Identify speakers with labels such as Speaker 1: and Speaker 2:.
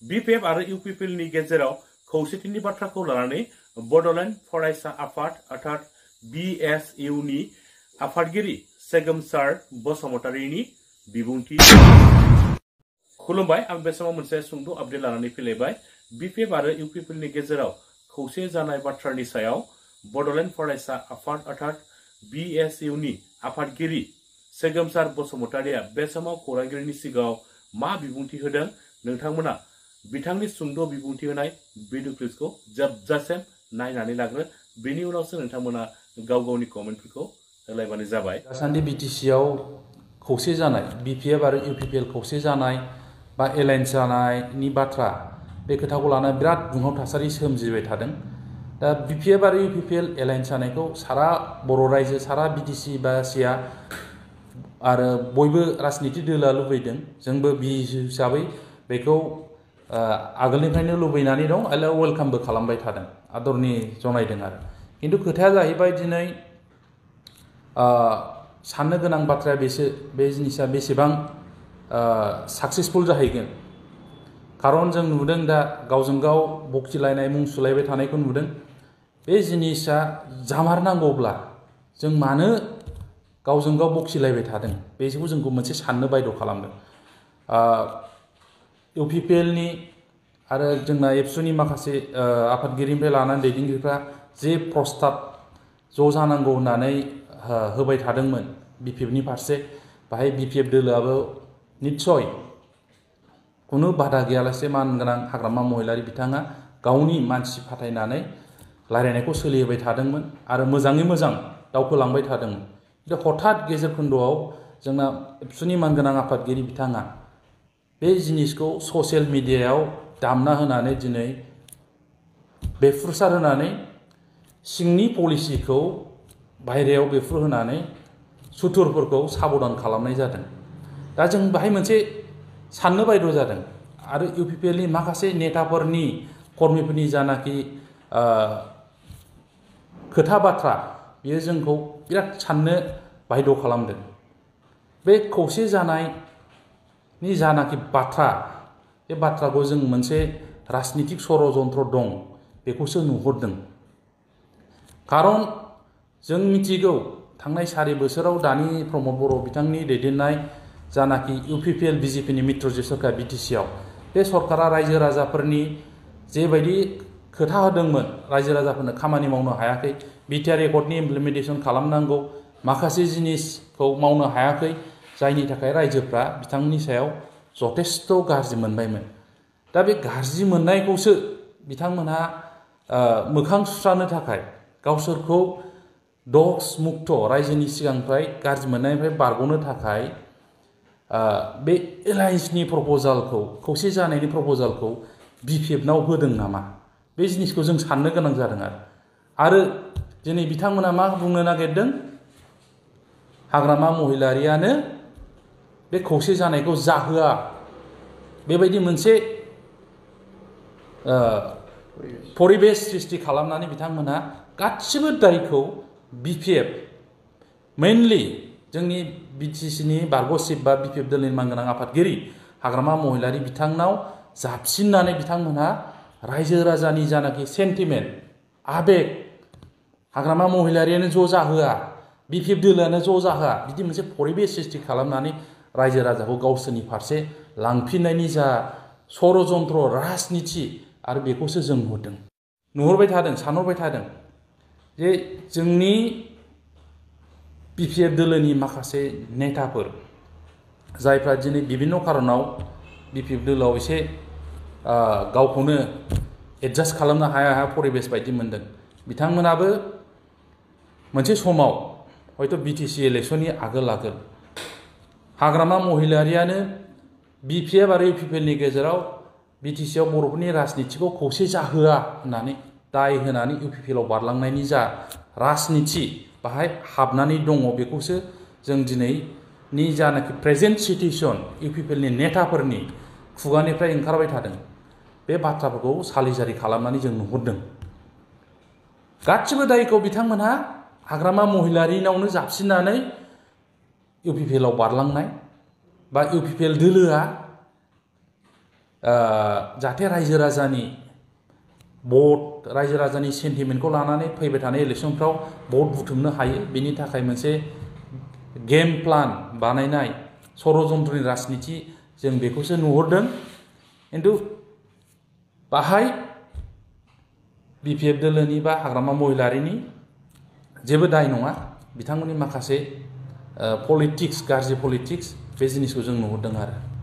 Speaker 1: BPF आरो UPPL नि गेजेराव खौसेथिनि बाथ्राखौ लानानै बड'लेण्ड फरायसा आफाद अर्थात BSU नि आफादगिरि सेगोमसार बसुमतारीनि बिबुंथि। खुलुमबाय, आं बे समाव मोनसे सुंद' आपडेट लानानै फैलायबाय। BPF आरो UPPL नि गेजेराव खौसे जानाय बाथ्रानि सायाव बड'लेण्ड फरायसा आफाद अर्थात BSU नि आफादगिरि सेगोमसार बसुमतारीया बे समाव खौरांगिरिनि सिगाङाव मा बिबुंथि होदों, नोंथांमोना बिथांनि सुंद' बिबुंथि होनाय भिडिअ क्लिपखौ जोबजासिम नायनानै लाग्रो, बेनि उनावसो नोंथांमोना गाव गावनि कमेन्टफोरखौ होलायबानो जाबाय।
Speaker 2: दासान्दि BTC आव खौसे जानाय BPF आरो UPPL खौसे जानाय बा एलायन्स जानायनि बाथ्रा, बे खोथाखौ लाना बिराद दुंहाव थासारि सोमजिबाय थादों। दा BPF आरो UPPL एलायन्स जानायखौ सारा बर' रायजो, सारा BTC बा एसिया आरो बयबो राजनिति दोलोआ लुबैदों। जोंबो BSU हिसाबै बेखौ आगोलनिफ्रायनो लुबैनानै दं आरो वेलकामबो खालामबाय थादों, आदरनि जनायदों आरो। खिन्थु खोथाया जाहैबाय दिनै साननो गोनां बाथ्राया बे जिनिसा बेसेबां साक्सेसफुल जाहैगोन। खारन जों नुदों दा गावजों गाव बखिलायनाय, मुं सुलायबाय थानायखौ नुदों। बे जिनिसा जामारनांगौब्ला जों मानो गावजों गाव बखिलायबाय थादों, बेखौ जोंखौ मोनसे साननो बायद' खालामदों। UPPL नि आरो जोंना एबसुनि माखासे आफादगिरिनिफ्राय लानानै दैदेनगिरिफ्रा जे प्रस्ताब ज' जानांगौ होननानै होबाय थादोंमोन BPF नि फारसे, बाहाय BPF दोलोआबो निस्सय खुनु बादा गैयालासे मानगोनां हाग्रामा महिलारी बिथाङा गावनि मानसि फाथायनानै रायलायनायखौ सोलिहोबाय थादोंमोन आरो मोजाङै मोजां दावखोलांबाय थादोंमोन। खिन्थु हठात गेजेर खोन्दोआव जोंना एबसुनि मानगोनां आफादगिरि बिथाङा बे जिनिसखौ ससियेल मिडियायाव दामना होनानै दिनै बेफ्रुसार होनानै सिंनि पलिसिखौ बाहेरायाव बेफ्रु होनानै सुथुरफोरखौ साबधान खालामनाय जादों। दा जों बाहाय मोनसे साननो बायद' जादों आरो UPPL नि माखासे नेताफोरनि, कर्मिफोरनि जानाखि खोथा बाथ्रा, बियो जोंखौ बिराद साननो बायद' खालामदों। बे खौसे जानायनि जानाखि बाथ्रा, बे बाथ्राखौ जों मोनसे राजनितिक षड़यन्त्र दं बेखौसो नुहुरदों। खारन जों मिथिगौ थांनाय 4 बोसोराव दानि प्रमद बर' बिथांनि दैदेननाय जानाखि UPPL BJP नि मित्रजि सरकार BTC आव, बे सरकारा रायजो राजाफोरनि जेबायदि खोथा होदोंमोन, रायजो राजाफोरनो खामानि मावनो हायाखै। BTR एकर्डनि इमप्लिमेन्टेसन खालामनांगौ, माखासे जिनिसखौ मावनो हायाखै, जायनि थाखाय रायजोफ्रा बिथांनि सायाव जथेस्थ' गाज्रि मोनबायमोन। दा बे गाज्रि मोननायखौसो बिथांमोनहा मोखां सुस्रानो थाखाय, गावसोरखौ दस मुक्त रायजोनि सिगांनिफ्राय गाज्रि मोननायनिफ्राय बारग'नो थाखाय बे एलायन्सनि प्रप'जालखौ, खौसे जानायनि प्रप'जालखौ BPF नाव होदों नामा, बे जिनिसखौ जों साननो गोनां जादों आरो दिनै बिथांमोना मा बुंनो नागिरदों, हाग्रामा महिलारीयानो बे खौसे जानायखौ जाहोआ, बेबायदि मोनसे परिबेस सृष्टि खालामनानै बिथांमोनहा गासिबो दायखौ BPF, मेनलि जोंनि BTC नि बारग'सिब बा BPF दोलोनि मानगोनां आफादगिरि हाग्रामा महिलारी बिथांनाव जाबसिननानै बिथांमोनहा रायजो राजानि जानाखि सेन्टिमेन्ट, आबेग, हाग्रामा महिलारीयानो ज' जाहोआ, BPF दोलोआनो ज' जाहोआ, बिदि मोनसे परिबेस सृष्टि खालामनानै रायजो राजाखौ गावसोरनि फारसे लांफिननायनि जा षड़यन्त्र, राजनिति, आरो बेखौसो जों नुहुरबाय थादों, सानहरबाय थादों जे जोंनि BPF दोलोनि माखासे नेताफोर, जायफ्रा दिनै बिभिन्न खारनाव BPF दोलोआव एसे गावखौनो एडजास्ट खालामनो हाया परिबेस बायदि मोनदों, बिथांमोनाबो मोनसे समाव हयथ' BTC इलेक्सननि आगोल हाग्रामा महिलारीयानो BPF आरो UPPL नि गेजेराव BTC आव बर'फोरनि राजनितिखौ खौसे जाहोआ होननानै दाय होनानै UPPL आव बारलांनायनि जा राजनिति बाहाय हाबनानै दङ, बेखौसो जों दिनैनि जानाखि प्रेजेन्ट सिटुएसन UPPL नि नेताफोरनि खुगानिफ्राय ओंखारबाय थादों, बे बाथ्राफोरखौ सालिजारि खालामनानै जों नुहुरदों। गासिबो दायखौ बिथांमोनहा हाग्रामा महिलारीनावनो जाबसिननानै UPPL आव बारलांनाय बा UPPL दोलोआ जाहाथे रायजो राजानि भट रायजो राजानि सेन्टिमेन्टखौ लानानै फैबाय थानाय इलेक्सनफ्राव भट बुथुमनो हायो बेनि थाखाय मोनसे गेम प्लान बानायनाय षड़यन्त्रनि राजनिति जों बेखौसो नुहुरदों खिन्थु बाहाय BPF दोलोनि बा हाग्रामा महिलारिनि जेबो दाय नङा बिथांमोननि माखासे पलिटिक्स गाज्रि पलिटिक्स बे जिनिसखौ जों नुहुरदों आरो